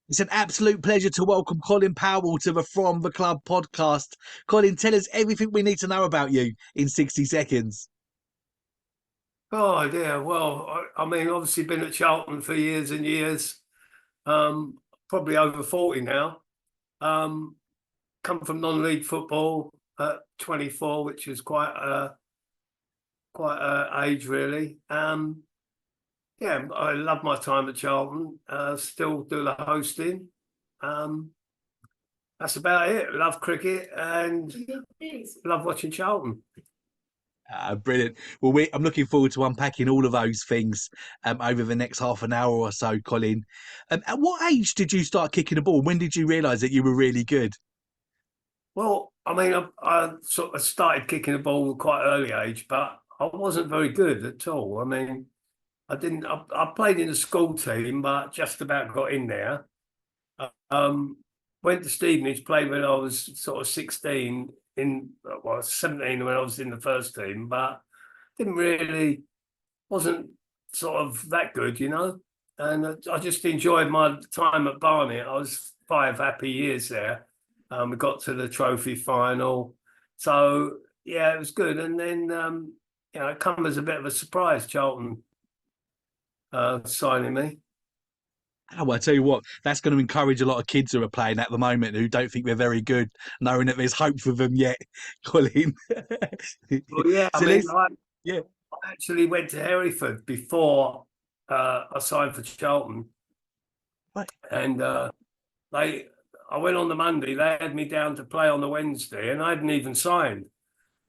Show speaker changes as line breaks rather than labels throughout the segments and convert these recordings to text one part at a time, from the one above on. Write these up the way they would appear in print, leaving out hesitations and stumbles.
It's an absolute pleasure to welcome Colin Powell to the From the Club podcast. Colin, tell us everything we need to know about you in 60 seconds.
Oh dear. Well, I mean, obviously been at Charlton for years and years. Probably over 40 now. Um, Come from non-league football at 24, which is quite a age really. Yeah, I love my time at Charlton. Still do the hosting. Um, that's about it. Love cricket and love watching Charlton.
Brilliant. Well, I'm looking forward to unpacking all of those things over the next half an hour or so, Colin. At what age did you start kicking the ball? When did you realise that you were really good?
Well, I mean, I sort of started kicking the ball at quite early age, but I wasn't very good at all. I mean, I didn't. I played in the school team, but just about got in there. Um, Went to Stevenage, played when I was sort of 16 well, 17 when I was in the first team, but didn't really, wasn't sort of that good, you know. And I just enjoyed my time at Barnet. I was 5 happy years there. We got to the trophy final. So, yeah, it was good. And then, it come as a bit of a surprise, Charlton signing me.
Oh, I tell you what, that's going to encourage a lot of kids who are playing at the moment who don't think they're very good, knowing that there's hope for them yet, Colin.
Well, yeah, I
So
mean,
let's, yeah.
I actually went to Hereford before I signed for Charlton,
Right.
and they, I went on the Monday. They had me down to play on the Wednesday, and I hadn't even signed.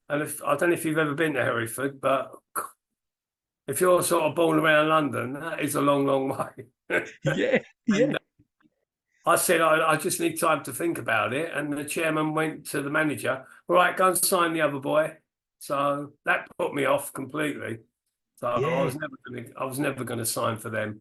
And if I don't know if you've ever been to Hereford, but if you're sort of born around London, that is a long, long way.
Yeah, yeah.
And I said, I just need time to think about it. And the chairman went to the manager, all right, go and sign the other boy. So that put me off completely. So
Yeah.
I was never going to sign for them.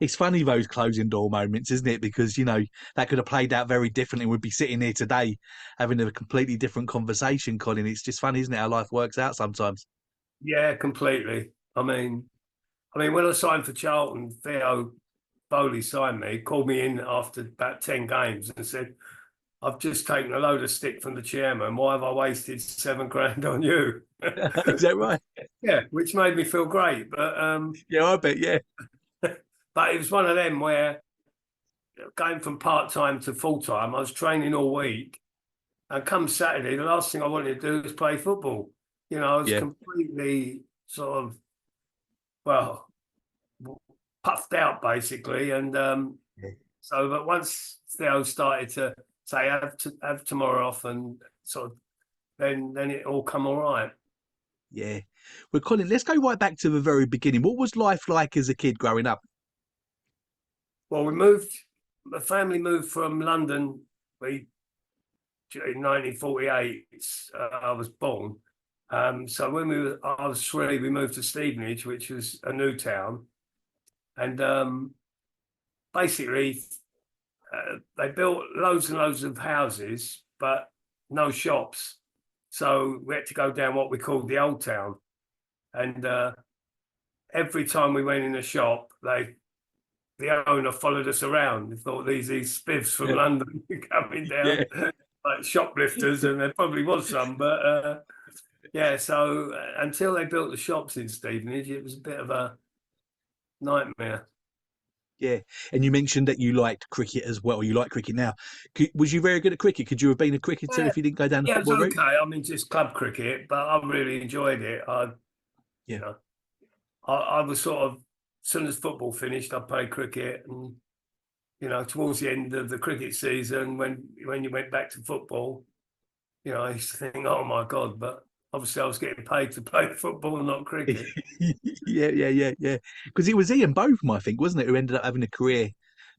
It's funny those closing door moments, isn't it? Because, that could have played out very differently. We'd be sitting here today having a completely different conversation, Colin. It's just funny, isn't it, how life works out sometimes?
Yeah, completely. I mean, when I signed for Charlton, Theo Bowley signed me, called me in after about 10 games and said, I've just taken a load of stick from the chairman. Why have I wasted 7 grand on you?
Is that right?
Yeah, which made me feel great. But
Yeah, I bet, yeah.
but it was one of them where going from part-time to full-time, I was training all week. And come Saturday, the last thing I wanted to do was play football. I was
Yeah.
completely sort of, well, puffed out basically. And
Yeah.
so, but once Theo started to say, have tomorrow off and sort of, then it all come all right.
Yeah. Well, Colin, let's go right back to the very beginning. What was life like as a kid growing up?
Well, the family moved from London. We In 1948, I was born. So when I was 3, we moved to Stevenage, which was a new town, and basically they built loads and loads of houses, but no shops. So we had to go down what we called the old town, and every time we went in a shop, the owner followed us around. He thought these spiffs from
Yeah.
London coming down
Yeah.
like shoplifters, and there probably was some, but yeah. So until they built the shops in Stevenage, it was a bit of a nightmare.
Yeah. And you mentioned that you liked cricket as well. You like cricket now. Was you very good at cricket? Could you have been a cricketer
Yeah,
if you didn't go down the
yeah, it was
football route?
okay. I mean, just club cricket, but I really enjoyed it. You
Yeah.
know, I was sort of, as soon as football finished, I played cricket, and towards the end of the cricket season, when you went back to football, I used to think, oh my God, but obviously I was getting paid to play football, not cricket.
Yeah, yeah, yeah, yeah. Because it was Ian Botham, I think, wasn't it, who ended up having a career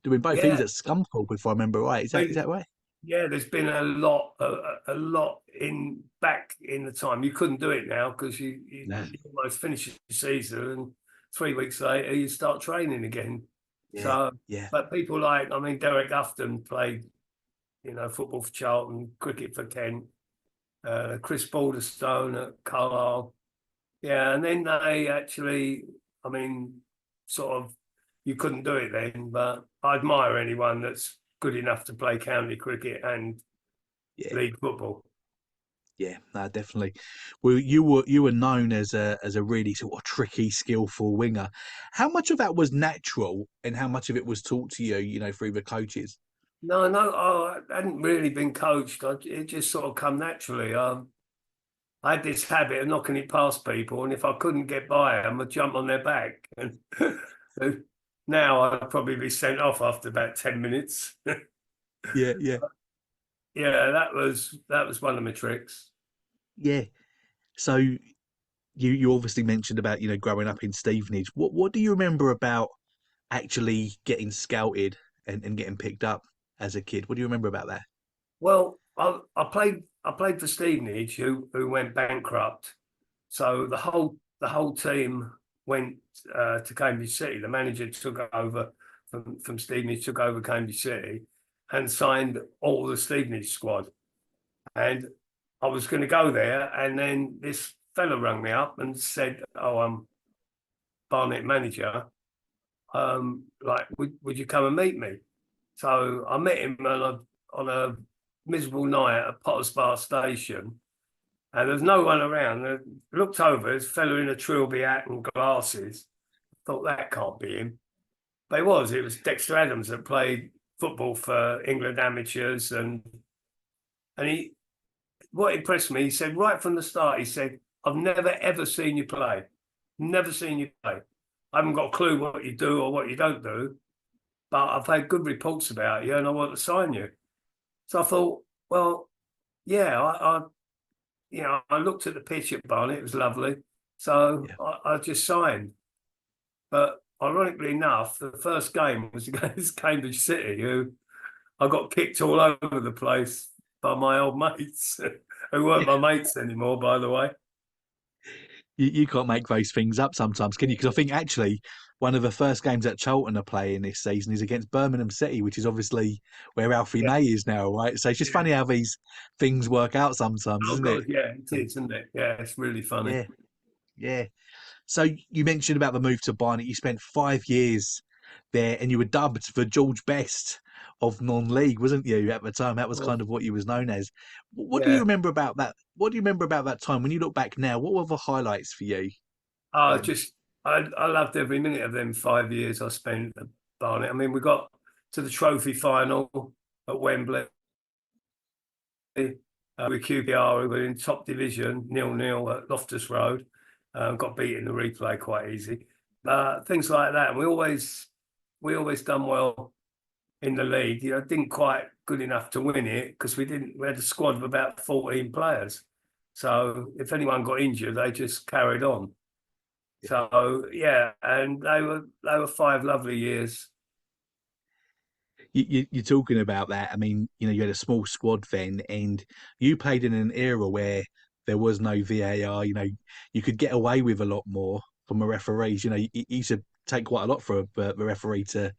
doing both. He was
Yeah,
at Scunthorpe, if I remember right. Is that right?
yeah. There's been a lot in back in the time. You couldn't do it now because
No.
you almost finish the season and 3 weeks later you start training again.
Yeah,
So,
yeah,
but people like, I mean, Derek Ufton played, football for Charlton, cricket for Kent, Chris Balderstone at Carlisle. Yeah, and then they actually, I mean, sort of you couldn't do it then. But I admire anyone that's good enough to play county cricket and
Yeah,
league football.
yeah, no, definitely. Well, you were known as a really sort of tricky, skillful winger. How much of that was natural, and how much of it was taught to you, through the coaches?
No, no, I hadn't really been coached. It just sort of come naturally. I had this habit of knocking it past people, and if I couldn't get by them, I'd jump on their back. And now I'd probably be sent off after about 10 minutes.
Yeah, yeah,
Yeah, that was one of my tricks.
yeah. So you obviously mentioned about growing up in Stevenage. What do you remember about actually getting scouted and getting picked up as a kid? What do you remember about that?
Well, I played for Stevenage, who went bankrupt. So the whole team went to Cambridge City. The manager took over from Stevenage, took over Cambridge City, and signed all the Stevenage squad. And I was going to go there, and then this fella rang me up and said, "Oh, I'm Barnet manager. Like, would you come and meet me?" So I met him on a miserable night at Potters Bar Station, and there's no one around. I looked over, this fella in a trilby hat and glasses. Thought that can't be him, but it was. It was Dexter Adams that played football for England amateurs, and he what impressed me. He said right from the start. He said, "I've never ever seen you play. Never seen you play. I haven't got a clue what you do or what you don't do, but I've had good reports about you, and I want to sign you." So I thought, well, yeah, I looked at the pitch at Barnet. It was lovely. So
Yeah.
I just signed. But ironically enough, the first game was against Cambridge City, who I got kicked all over the place by my old mates, who weren't my mates anymore, by the way.
You can't make those things up sometimes, can you? Because I think actually one of the first games that Charlton are playing this season is against Birmingham City, which is obviously where Alfie
Yeah,
May is now, right? So it's just
yeah.
funny how these things work out sometimes,
Oh
isn't it?
God, yeah, it is, isn't it? Yeah, it's really funny.
Yeah, yeah. So you mentioned about the move to Barnet. You spent 5 years there, and you were dubbed the George Best of non-league, wasn't you? At the time, that was
Oh,
kind of what you was known as. What do you
yeah.
remember about that? What do you remember about that time? When you look back now, what were the highlights for you
I
then?
just I loved every minute of them 5 years I spent at Barnet. I mean, we got to the trophy final at Wembley with QPR, who were in top division, 0-0 at Loftus Road. Got beat in the replay quite easy. Things like that. And we always done well in the league. Didn't quite good enough to win it because we had a squad of about 14 players. So if anyone got injured, they just carried on. So yeah, and they were 5 lovely years.
You're talking about that. I mean, you had a small squad then, and you played in an era where there was no VAR. You could get away with a lot more from the referees. It used to take quite a lot for the referee to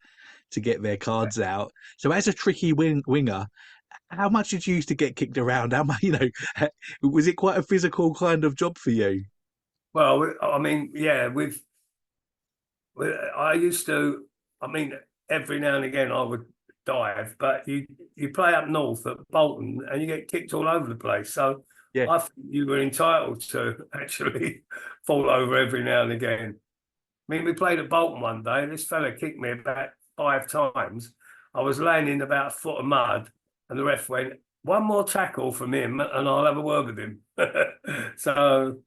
get their cards out. So, as a tricky winger, how much did you used to get kicked around? How much, was it quite a physical kind of job for you?
Well, I mean, yeah, I used to. I mean, every now and again I would dive, but you play up north at Bolton and you get kicked all over the place. So
Yeah,
I think you were entitled to actually fall over every now and again. I mean, we played at Bolton one day. This fella kicked me about 5 times. I was laying in about a foot of mud, and the ref went, "One more tackle from him, and I'll have a word with him." So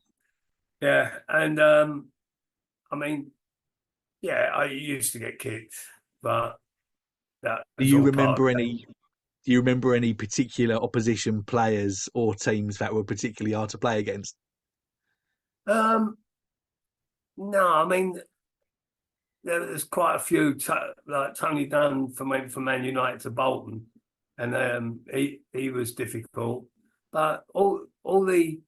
yeah, and I mean, yeah, I used to get kicked, but that
do
was
you
all part of
remember
the
any?
game.
Do you remember any particular opposition players or teams that were particularly hard to play against?
Um, no, I mean, there's quite a few. Like Tony Dunn went from Man United to Bolton, and he was difficult. But all the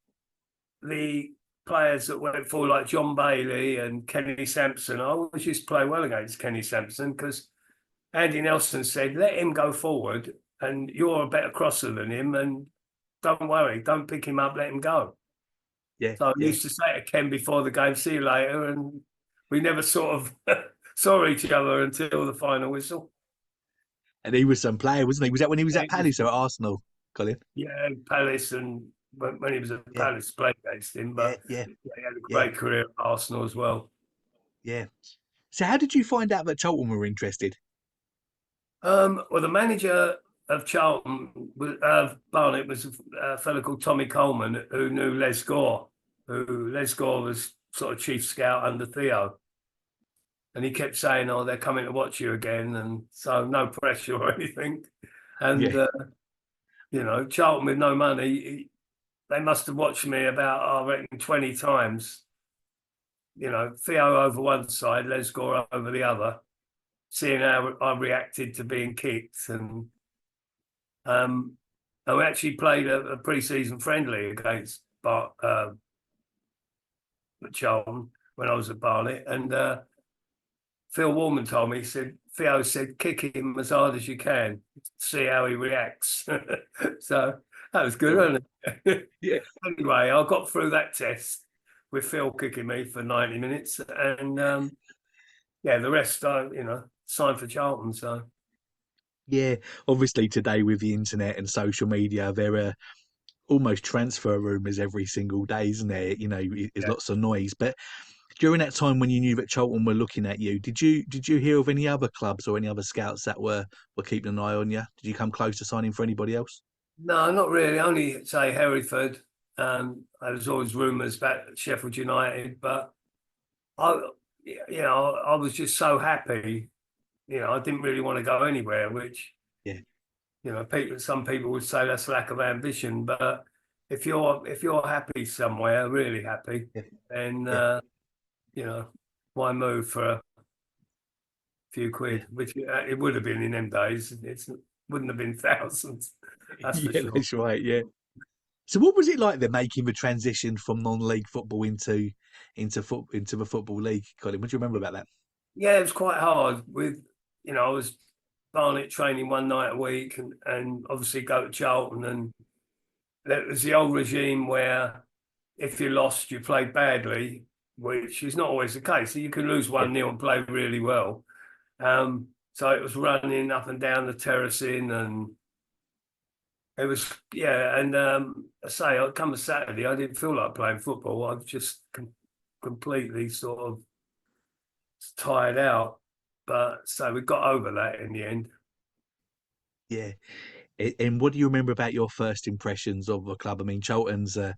players that went for like John Bailey and Kenny Sampson, I always used to play well against Kenny Sampson because Andy Nelson said, "Let him go forward, and you're a better crosser than him, and don't worry, don't pick him up, let him go."
Yeah,
So I
yeah.
used to say to Ken before the game, "See you later," and we never sort of saw each other until the final whistle.
And he was some player, wasn't he? Was that when he was
Yeah,
at Palace or at Arsenal, Colin?
yeah, Palace, and when he was at
Yeah,
Palace, played against him,
yeah,
but
yeah,
yeah, he had a
yeah,
great career at Arsenal as well.
yeah. So how did you find out that Charlton were interested?
Well, the manager of Charlton, Barnet, was a fellow called Tommy Coleman, who knew Les Gore, who Les Gore was sort of chief scout under Theo. And he kept saying, "Oh, they're coming to watch you again," and so no pressure or anything. And
Yeah,
Charlton with no money, they must have watched me about, I reckon, 20 times. Theo over one side, Les Gore over the other, seeing how I reacted to being kicked, um, and we actually played a pre-season friendly against Charlton when I was at Barnet, and Phil Warman told me, he said, Theo said, kick him as hard as you can, see how he reacts. So that was good,
right.
wasn't it?
Yeah,
Anyway, I got through that test with Phil kicking me for 90 minutes. And yeah, the rest, signed for Charlton. So,
yeah. Obviously, today with the internet and social media, there are almost transfer rumours every single day, isn't there? There's
yeah.
lots of noise. But during that time when you knew that Charlton were looking at you, did you hear of any other clubs or any other scouts that were keeping an eye on you? Did you come close to signing for anybody else?
No, not really. Only, say, Hereford. There was always rumours about Sheffield United, but I, I was just so happy. I didn't really want to go anywhere, which
Yeah,
some people would say that's lack of ambition, but if you're happy somewhere, really happy,
yeah,
then
yeah,
you know why move for a few
yeah.
quid, which it would have been in them days. It wouldn't have been thousands, that's for
Yeah,
sure.
that's right. Yeah. So what was it like then making the transition from non-league football into the football league, Colin? What do you remember about that?
Yeah, it was quite hard. I was Barnet training one night a week, and obviously go to Charlton, and there was the old regime where if you lost, you played badly, which is not always the case. So you can lose
Yeah,
1-0 and play really well. So it was running up and down the terracing, and it was, yeah. And I say, come a Saturday, I didn't feel like playing football. I was just completely sort of tired out. But so we got over that in the end.
yeah. And what do you remember about your first impressions of the club? I mean, Charlton's an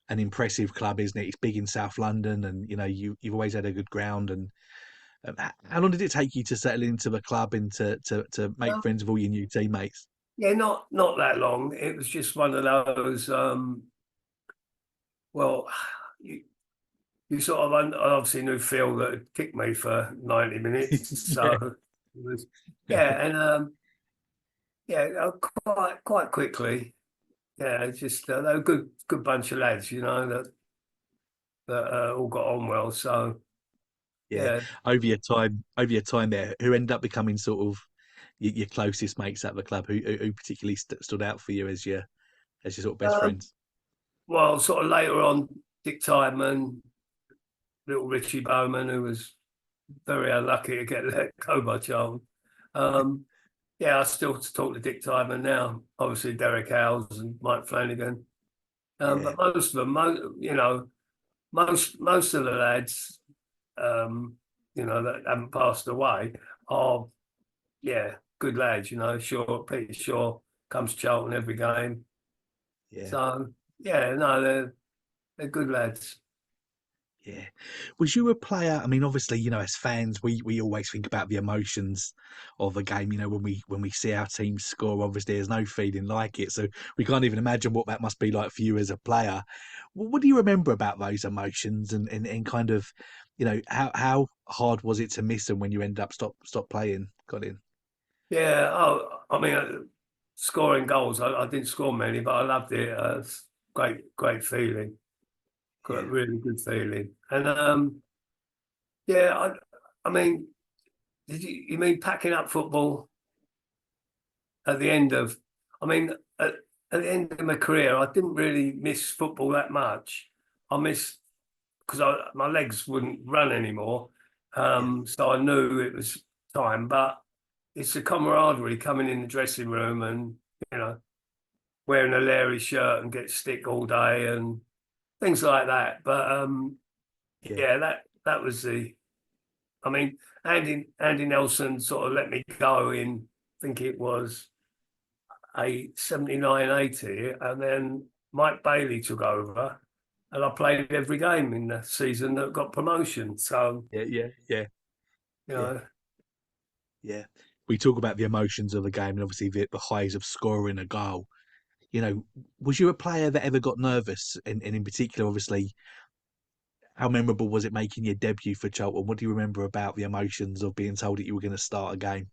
impressive club, isn't it? It's big in South London, and you've always had a good ground. And how long did it take you to settle into the club and to make
Well,
friends with all your new teammates?
yeah, not that long. It was just one of those. Well, you, you sort of I obviously knew Phil that had kicked me for 90 minutes, so
Yeah,
it was, yeah, and yeah, quite quickly. Yeah, it's just they were good bunch of lads, that all got on well. So
yeah.
yeah,
Over your time there, who ended up becoming sort of your closest mates at the club? Who particularly stood out for you as your sort of best
um,
friends?
well, sort of later on, Dick Tideman, little Richie Bowman, who was very unlucky to get let go by Charlton. Um, yeah, I still talk to Dick Tideman now. Obviously, Derek Howes and Mike Flanagan.
Yeah,
But most of them, most of the lads, um, that haven't passed away are, yeah, good lads. Sure, Peter Shaw comes to Charlton every game.
yeah.
So yeah, no, they're good lads.
Yeah. Was you a player? I mean, obviously, as fans, we always think about the emotions of a game. When we see our team score, obviously, there's no feeling like it. So we can't even imagine what that must be like for you as a player. What do you remember about those emotions and kind of, how hard was it to miss them when you ended up stop playing, Colin?
Yeah. Oh, I mean, scoring goals. I didn't score many, but I loved it. It's great feeling. Got a
Yeah.
really good feeling. And yeah, I mean, you mean packing up football at the end of? I mean, at the end of my career, I didn't really miss football that much. I missed because my legs wouldn't run anymore.
Yeah,
So I knew it was time, but it's the camaraderie coming in the dressing room and, you know, wearing a Larry shirt and get stick all day and things like that. But
yeah,
yeah, that was I mean, Andy Nelson sort of let me go in, I think it was a 79, 80, and then Mike Bailey took over and I played every game in the season that got promotion. So,
yeah, yeah, yeah,
you
yeah,
know,
yeah. We talk about the emotions of the game and obviously the highs of scoring a goal. You know, was you a player that ever got nervous? And in particular, obviously, how memorable was it making your debut for Charlton? What do you remember about the emotions of being told that you were going to start a game?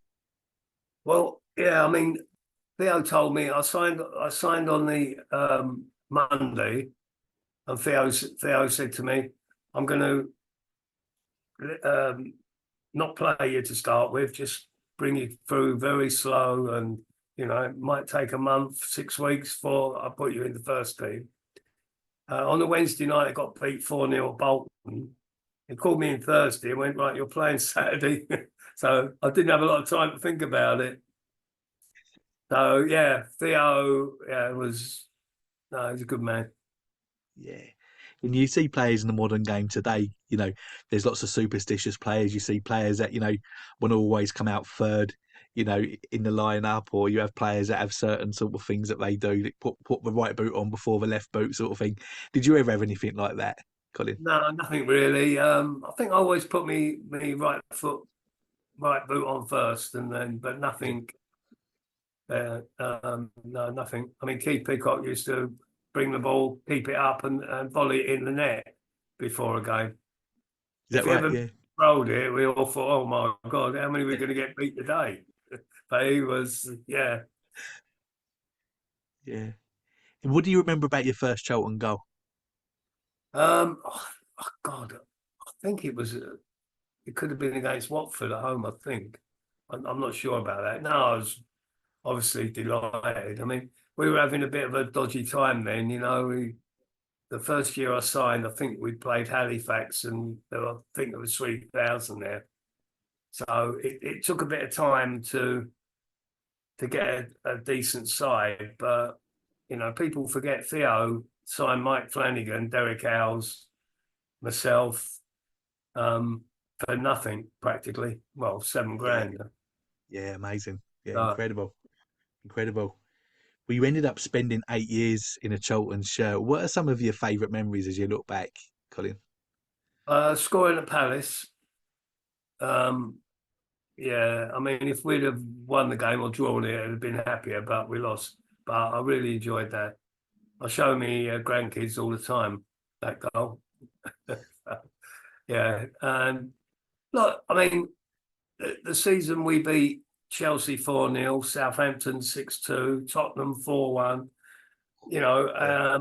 well, yeah, I mean, Theo told me I signed on the Monday, and Theo said to me, "I'm going to not play you to start with, just bring you through very slow, and you know it might take a month, 6 weeks before I put you in the first team." On the Wednesday night, I got beat 4-0 at Bolton. He called me in Thursday and went, "Right, you're playing Saturday." So I didn't have a lot of time to think about it. So yeah, Theo, yeah, was no, he's a good man.
Yeah. And you see players in the modern game today, you know, there's lots of superstitious players. You see players that, you know, want to always come out third, you know, in the lineup, or you have players that have certain sort of things that they do, that put the right boot on before the left boot sort of thing. Did you ever have anything like that, Colin?
No, nothing really. I think I always put me right boot on first, and then but
Yeah.
nothing. No, nothing. I mean, Keith Peacock used to bring the ball, keep it up, and volley it in the net before a game.
Is
If
that
he
right?
ever
Yeah.
rolled it, we all thought, "Oh my God, how many are we
Yeah.
going to get beat today?" But he was, yeah.
Yeah. And what do you remember about your first Charlton goal?
Oh, God, I think it could have been against Watford at home. I think I'm not sure about that. No, I was obviously delighted. I mean, we were having a bit of a dodgy time then. You know, the first year I signed, I think we played Halifax, and I think there was 3,000 there. So it took a bit of time to get a decent side, but you know, people forget Theo signed Mike Flanagan, Derek Howes, myself, um, for nothing practically. Well, seven
Yeah.
grand.
Yeah. Amazing. Yeah.
Uh,
Incredible. Incredible. Well, you ended up spending 8 years in a Charlton shirt. What are some of your favourite memories as you look back, Colin?
Scoring at Palace. Um, yeah, I mean, if we'd have won the game or drawn it, I'd have been happier, but we lost. But I really enjoyed that. I show me grandkids all the time that goal. Yeah, and look, I mean, the season we beat Chelsea 4-0, Southampton 6-2, Tottenham 4-1. You know,
Yeah.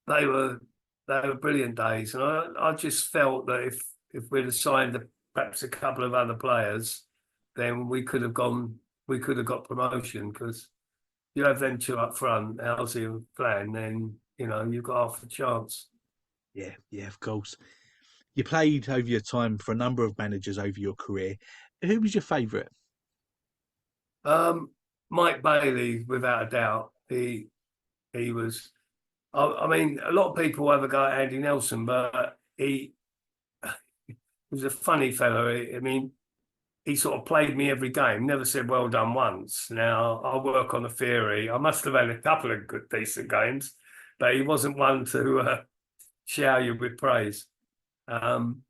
they were they were brilliant days, and I just felt that if we'd have signed perhaps a couple of other players, then we could have got promotion because you have them two up front, Halsey and Flan, then you know you've got half a chance.
Yeah. Yeah. Of course. You played over your time for a number of managers over your career. Who was your favourite?
Um, Mike Bailey, without a doubt, he was. I mean, a lot of people have a go at Andy Nelson, but he was a funny fellow. I mean, he sort of played me every game, never said well done once. Now, I work on a theory. I must have had a couple of good, decent games, but he wasn't one to shower you with praise. Um,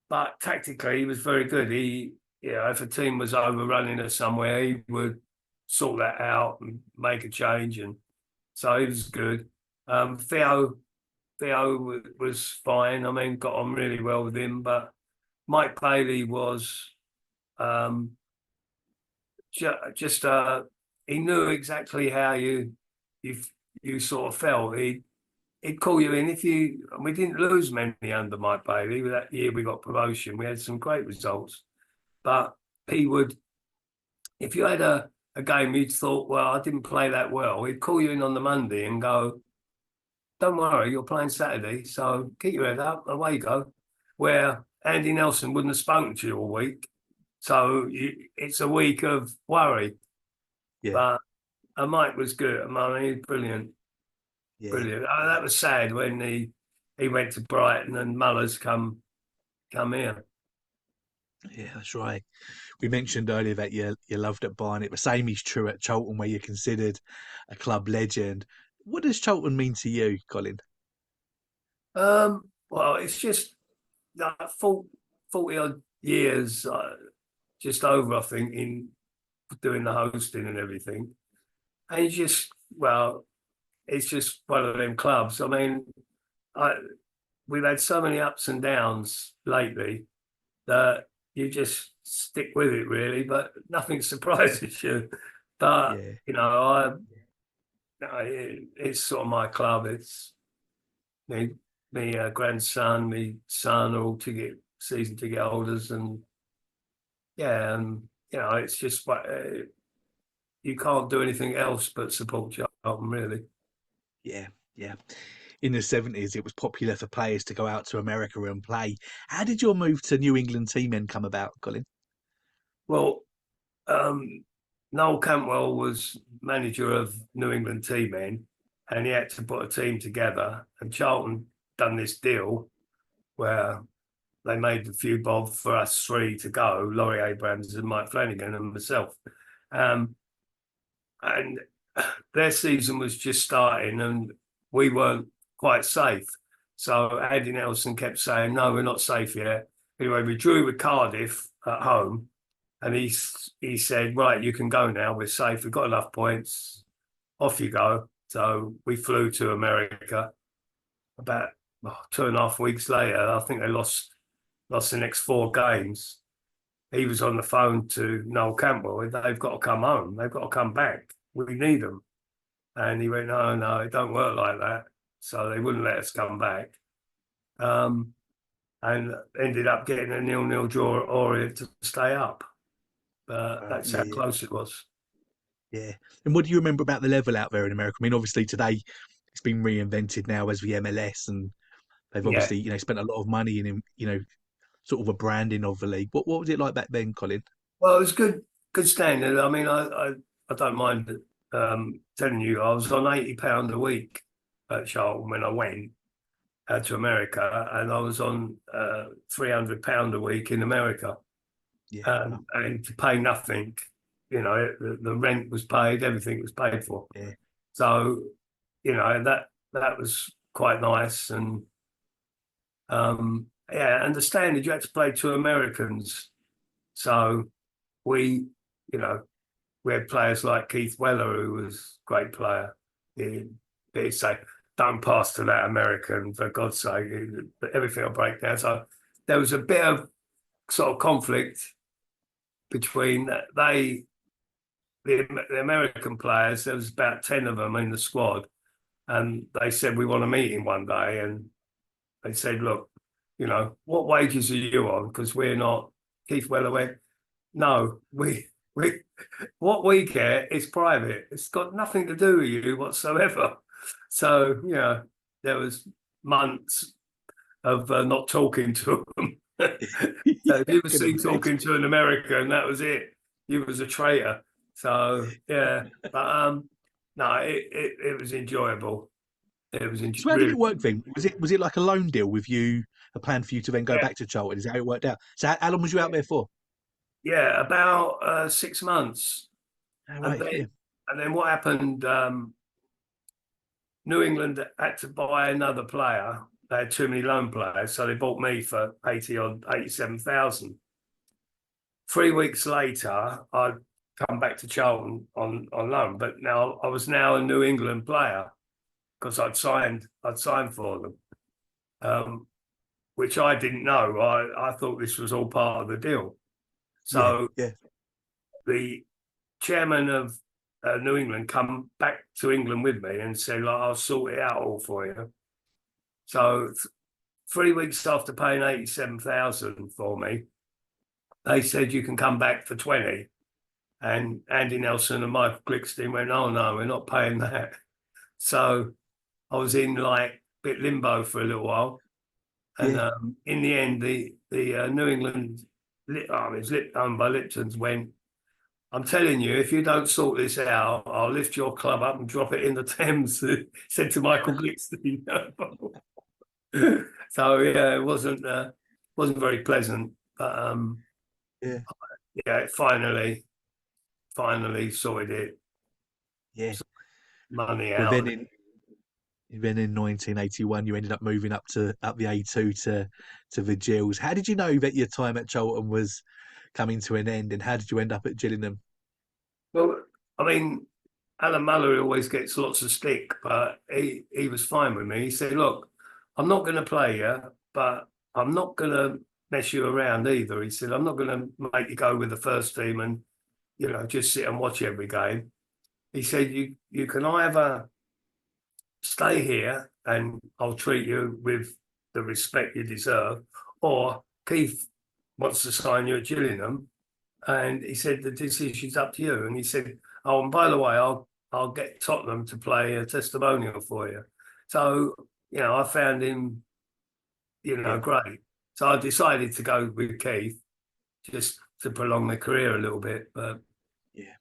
but tactically, he was very good. You know, if a team was overrunning us somewhere, he would sort that out and make a change. And so he was good. Theo was fine. I mean, got on really well with him, but Mike Bailey was um, just he knew exactly how you you sort of felt. He'd call you in if you. And we didn't lose many under Mike Bailey. That year we got promotion. We had some great results, but he would if you had a game you'd thought, well, I didn't play that well. He'd call you in on the Monday and go, "Don't worry, you're playing Saturday, so keep your head up. Away you go." Where Andy Nelson wouldn't have spoken to you all week. So it's a week of worry.
Yeah,
But Mike was good. I mean, brilliant,
yeah,
brilliant.
yeah,
That was sad when he went to Brighton and Muller's come here.
yeah. That's right. We mentioned earlier that you loved at Barnet. The same is true at Charlton, where you're considered a club legend. What does Charlton mean to you, Colin?
Well, it's just like 40 odd years, just over, I think, in doing the hosting and everything. And you just, well, it's just one of them clubs. I mean, I we've had so many ups and downs lately that you just stick with it, really. But nothing surprises you. But
Yeah,
it's sort of my club. It's me grandson, me son, are all ticket season ticket holders, and yeah, and it's just what you can't do anything else but support Charlton, really.
yeah, yeah. In the 70s, it was popular for players to go out to America and play. How did your move to New England team then come about, Colin?
Well, um, Noel Campbell was manager of New England team then, and he had to put a team together. And Charlton done this deal where they made a few bob for us three to go: Laurie Abrams and Mike Flanagan and myself. Um, and their season was just starting, and we weren't quite safe. So Andy Nelson kept saying, "No, we're not safe yet." Anyway, we drew with Cardiff at home, and he said, "Right, you can go now. We're safe. We've got enough points. Off you go." So we flew to America. About 2.5 weeks later, I think they lost the next four games. He was on the phone to Noel Campbell. They've got to come home. They've got to come back. We need them. And he went, "No, no, it don't work like that." So they wouldn't let us come back. Um, and ended up getting a 0-0 draw at Orient to stay up. That's
Yeah,
how
yeah,
close it was.
yeah. And what do you remember about the level out there in America? I mean, obviously today it's been reinvented now as the MLS, and they've
Yeah.
obviously spent a lot of money in sort of a branding of the league. What was it like back then, Colin?
Well, it was good standard. I mean, I don't mind telling you, I was on £80 a week at Charlton when I went to America, and I was on £300 a week in America,
Yeah, wow,
and to pay nothing. The rent was paid, everything was paid for.
yeah,
So, that was quite nice, and yeah, and the standard, you had to play two Americans. So we, you know, we had players like Keith Weller, who was a great player. He'd say, "Don't pass to that American, for God's sake, everything will break down." So there was a bit of sort of conflict between the American players. There was about 10 of them in the squad, and they said, "We want to meet him one day." And they said, "Look, what wages are you on? Because we're not." Keith Weller went, "No, we what we get is private. It's got nothing to do with you whatsoever." So, there was months of not talking to them. So if
yeah.
you
I
were
can
seen
imagine.
talking to an American, that was it. You was a traitor. So yeah, but no, it was enjoyable. It was
So how did
really,
it work then? Was it like a loan deal with you, a plan for you to then go
yeah,
back to Charlton? Is that how it worked out? So how long was you out there for?
yeah, about 6 months,
Oh,
and
right,
then
yeah,
what happened? New England had to buy another player. They had too many loan players, so they bought me for 87,000. 3 weeks later, I'd come back to Charlton on loan, but now I was now a New England player because I'd signed for them, um, which I didn't know. I thought this was all part of the deal.
yeah,
So
yeah,
the chairman of New England come back to England with me and said, like, "I'll sort it out all for you." So 3 weeks after paying 87,000 for me, they said, "You can come back for 20." And Andy Nelson and Michael Glickstein went, "Oh no, we're not paying that." So I was in like bit limbo for a little while. And
Yeah,
in the end, the New England it's owned by Lipton's went. I'm telling you, if you don't sort this out, I'll lift your club up and drop it in the Thames. Said to Michael Glickstein. So yeah, it wasn't very pleasant, but
yeah,
yeah, finally sorted it,
yeah.
money
Well,
out.
then in 1981, you ended up moving up the A2 to the Gills. How did you know that your time at Charlton was coming to an end, and how did you end up at Gillingham?
Well, I mean, Alan Mallory always gets lots of stick, but he was fine with me. He said, "Look, I'm not going to play you, but I'm not going to mess you around either." He said, "I'm not going to make you go with the first team and just sit and watch every game." He said, "You can either stay here and I'll treat you with the respect you deserve, or Keith wants to sign you at Gillingham." And he said, "The decision's up to you." And he said, "Oh, and by the way, I'll get Tottenham to play a testimonial for you." So, I found him,
Yeah,
great. So I decided to go with Keith just to prolong my career a little bit. But
yeah,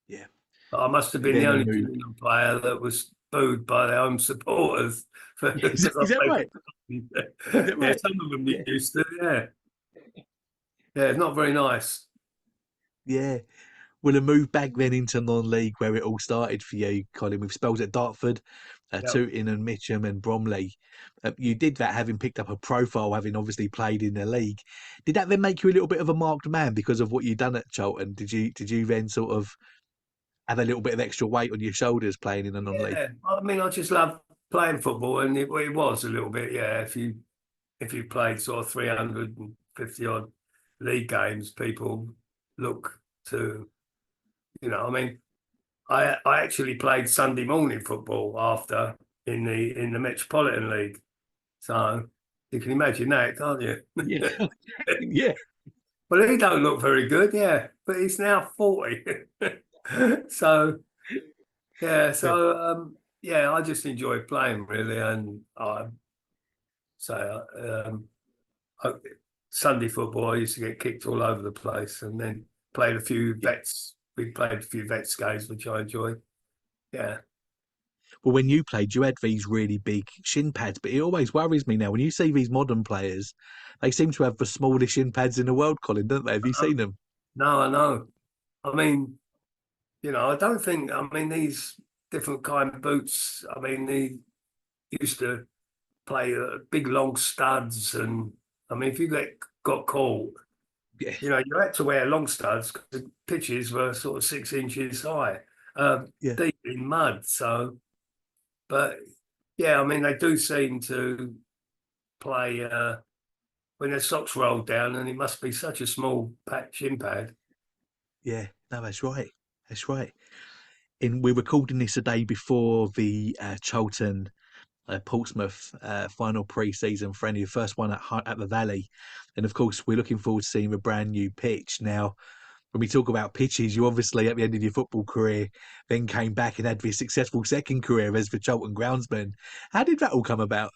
yeah.
I must have
You
been the
then
only
moved.
Gillingham player that was booed by their own supporters
Yeah,
because I
is that
played
right?
for
Is that
Yeah,
right?
some of them
Yeah,
used to, yeah. Yeah, not very nice.
yeah. Well, a move back then into non-league where it all started for you, Colin, with spells at Dartford,
Yeah.
Tooting and Mitcham and Bromley. You did that having picked up a profile, having obviously played in the league. Did that then make you a little bit of a marked man because of what you'd done at Charlton? Did you then sort of have a little bit of extra weight on your shoulders playing in a non-league?
Yeah. I mean, I just love playing football, and it was a little bit, yeah. If you played sort of 350 odd league games, people look to, I mean, I actually played Sunday morning football after in the Metropolitan League. So you can imagine that, can't you?
Yeah, yeah,
Well, he don't look very good, yeah, but he's now 40. So yeah,
yeah,
yeah, I just enjoy playing really, and I say I, Sunday football, I used to get kicked all over the place, and then played a few
yeah.
vets. We played a few vets games, which I enjoyed. Yeah.
Well, when you played, you had these really big shin pads, but it always worries me now when you see these modern players. They seem to have the smallest shin pads in the world, Colin, don't they? Have you seen them?
No, I know. I mean, I don't think. I mean, these different kind of boots. I mean, they used to play big long studs, and I mean, if you got caught,
Yeah,
you had to wear long studs because the pitches were sort of 6 inches high,
yeah,
deep in mud. So, but yeah, I mean, they do seem to play when their socks rolled down, and it must be such a small shin pad.
yeah. No, that's right. That's right. And we're recording this a day before the Charlton Portsmouth final pre-season friendly, the first one at the Valley, and of course we're looking forward to seeing a brand new pitch. Now, when we talk about pitches, you obviously at the end of your football career then came back and had this successful second career as the Charlton groundsman. How did that all come about?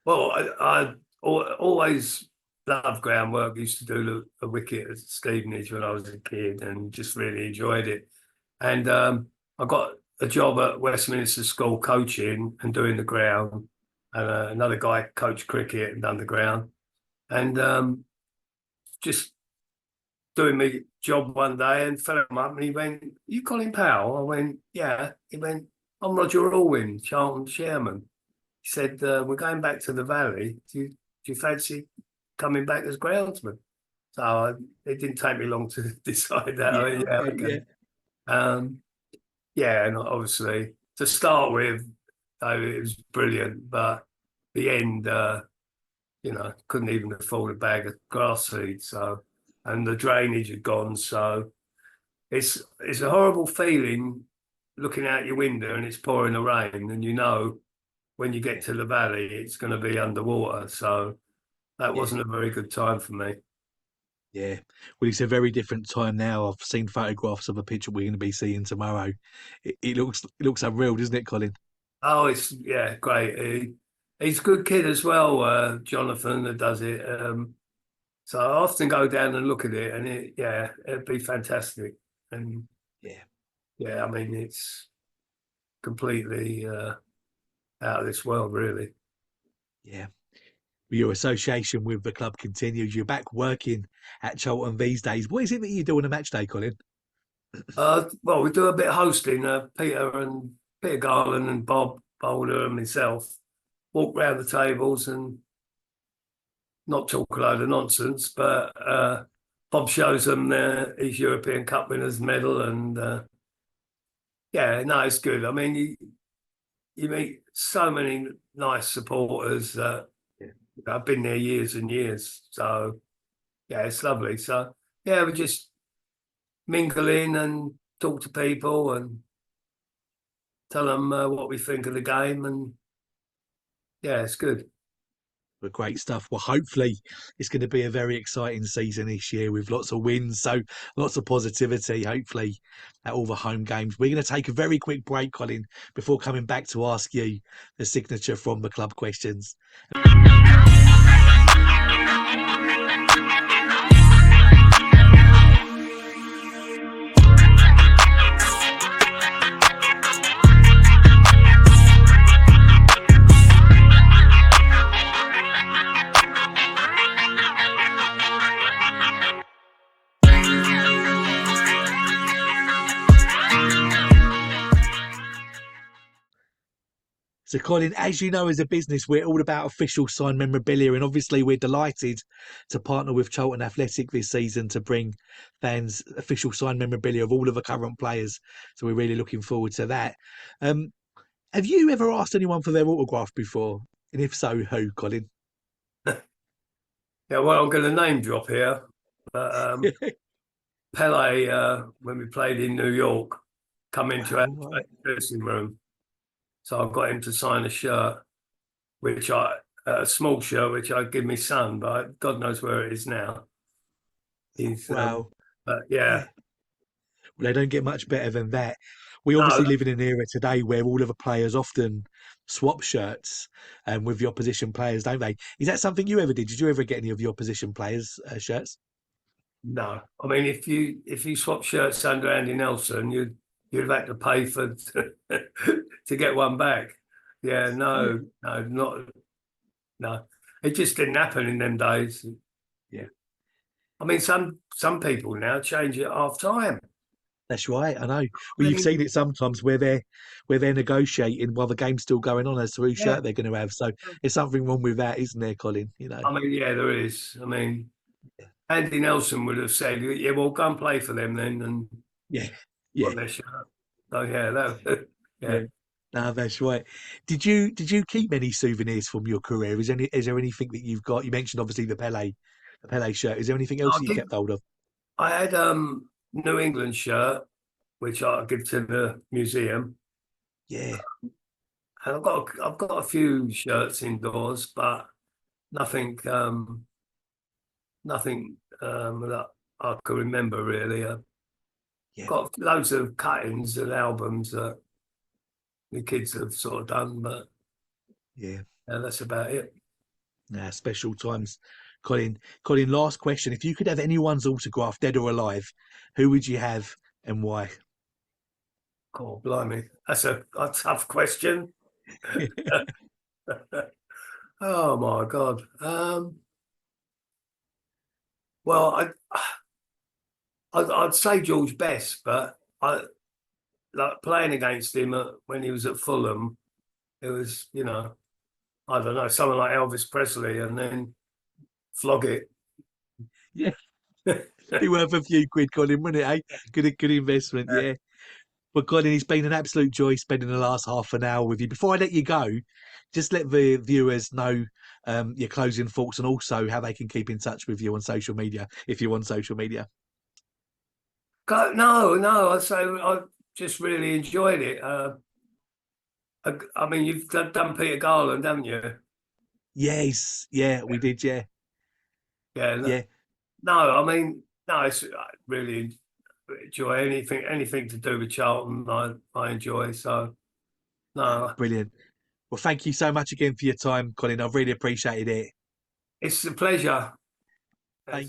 Well, I always loved groundwork. Used to do the wicket at Stevenage when I was a kid, and just really enjoyed it. And I got a job at Westminster School coaching and doing the ground, and another guy coached cricket and done the ground. And just doing my job one day and fell him up, and he went, "You Colin Powell?" I went, "Yeah." He went, "I'm Roger Alwyn, Charlton chairman." He said, "We're going back to the Valley. Do you fancy coming back as groundsman?" So it didn't take me long to decide that. I
Yeah,
mean, yeah,
okay,
okay.
yeah,
Yeah, and obviously to start with, it was brilliant, but the end, couldn't even afford a bag of grass seed. So, and the drainage had gone. So it's a horrible feeling looking out your window and it's pouring the rain, and when you get to the valley, it's going to be underwater. So that
yeah,
wasn't a very good time for me.
yeah. Well, it's a very different time now. I've seen photographs of a picture we're going to be seeing tomorrow. It looks unreal, doesn't it, Colin?
Oh, it's yeah, great. he's a good kid as well, Jonathan, that does it. So I often go down and look at it, and yeah, it'd be fantastic. And
Yeah,
yeah, I mean, it's completely out of this world, really.
yeah. Your association with the club continues. You're back working at Charlton these days. What is it that you do on a match day, Colin?
Well, we do a bit of hosting. Peter Garland and Bob Boulder and myself walk round the tables and not talk a load of nonsense, but Bob shows them his European Cup winners medal, and yeah, no, it's good. I mean, you meet so many nice supporters.
Yeah.
I've been there years and years, so yeah, it's lovely. So yeah, we just mingle in and talk to people and tell them what we think of the game, and yeah, it's good.
But great stuff. Well, hopefully it's going to be a very exciting season this year with lots of wins. So lots of positivity, hopefully, at all the home games. We're going to take a very quick break, Colin, before coming back to ask you the signature from the club questions. So, Colin, as you know, as a business, we're all about official signed memorabilia. And obviously, we're delighted to partner with Charlton Athletic this season to bring fans official signed memorabilia of all of the current players. So, we're really looking forward to that. Um, have you ever asked anyone for their autograph before? And if so, who, Colin?
Yeah, well, I'm going to name drop here, but Pele, when we played in New York, come into our
Wow, right.
dressing room. So I got him to sign a shirt, a small shirt, which I give my son, but God knows where it is now. He's,
Wow.
but
Yeah.
yeah,
Well, they don't get much better than that. We
no,
obviously live in an era today where all of the players often swap shirts with the opposition players, don't they? Is that something you ever did? Did you ever get any of your opposition players' shirts?
no. I mean, if you swap shirts under Andy Nelson, you'd have had to pay for to get one back. Yeah,
Yeah.
no, not no. It just didn't happen in them days.
Yeah,
I mean, some people now change it half time.
that's right. I know.
I
Well, you've
mean,
seen it sometimes where they're negotiating while the game's still going on as to whose
yeah.
shirt they're going to have. So there's something wrong with that, isn't there, Colin?
I mean, yeah, there is. I mean, Andy Nelson would have said, "Yeah, well, go and play for them then," and
Yeah,
got
yeah,
their shirt. So yeah, that, yeah.
yeah. No, that's right. Did you keep many souvenirs from your career? Is there anything that you've got? You mentioned obviously the Pele shirt. Is there anything else
I
that you
did.
kept hold of?
I had New England shirt, which I give to the museum,
Yeah,
and I've got a few shirts indoors, but nothing that I can remember really. I've
yeah,
got loads of cuttings and albums that the kids have sort of done, but
yeah.
yeah, that's about it.
Nah, special times. Colin, Colin, last question. If you could have anyone's autograph, dead or alive, who would you have and why?
Oh, blimey, that's a tough question. Oh my God. Well, I'd say George Best, but I like playing against him when he was at Fulham. It was, I don't know, someone like Elvis Presley, and then flog it.
Yeah, be worth a few quid, Colin, wouldn't it? Eh? Good investment. Yeah. But Colin, it's been an absolute joy spending the last half an hour with you. Before I let you go, just let the viewers know your closing thoughts and also how they can keep in touch with you on social media if you're on social media.
No, I say I just really enjoyed it. I mean, you've done Peter Garland, haven't you?
Yes, yeah, we did. Yeah,
Yeah.
yeah,
No, I mean, no, I really enjoy anything to do with Charlton. I enjoy. So no,
brilliant. Well, thank you so much again for your time, Colin. I've really appreciated it.
It's a pleasure.
Bye.